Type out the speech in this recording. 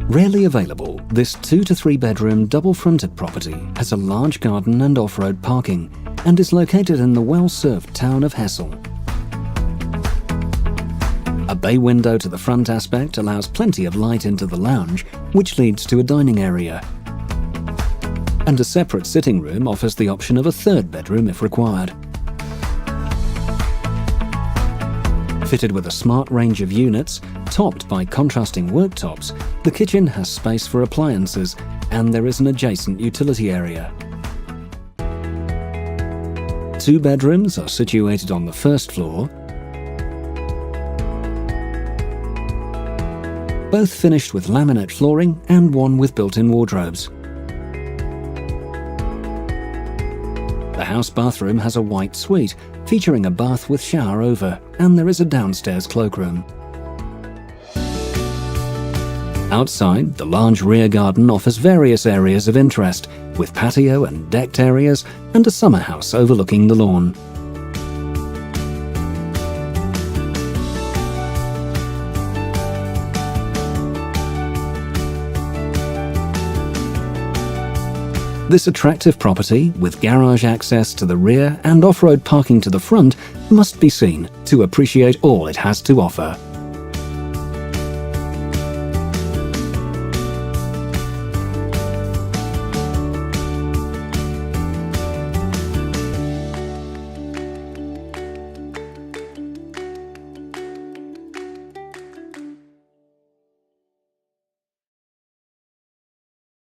Rarely available, this 2 to 3 bedroom double-fronted property has a large garden and off-road parking and is located in the well-served town of Hessle. A bay window to the front aspect allows plenty of light into the lounge, which leads to a dining area. And a separate sitting room offers the option of a third bedroom if required. Fitted with a smart range of units, topped by contrasting worktops, the kitchen has space for appliances and there is an adjacent utility area. 2 bedrooms are situated on the first floor, both finished with laminate flooring and one with built-in wardrobes. The house bathroom has a white suite, featuring a bath with shower over, and there is a downstairs cloakroom. Outside, the large rear garden offers various areas of interest, with patio and decked areas, and a summer house overlooking the lawn. This attractive property, with garage access to the rear and off-road parking to the front, must be seen to appreciate all it has to offer.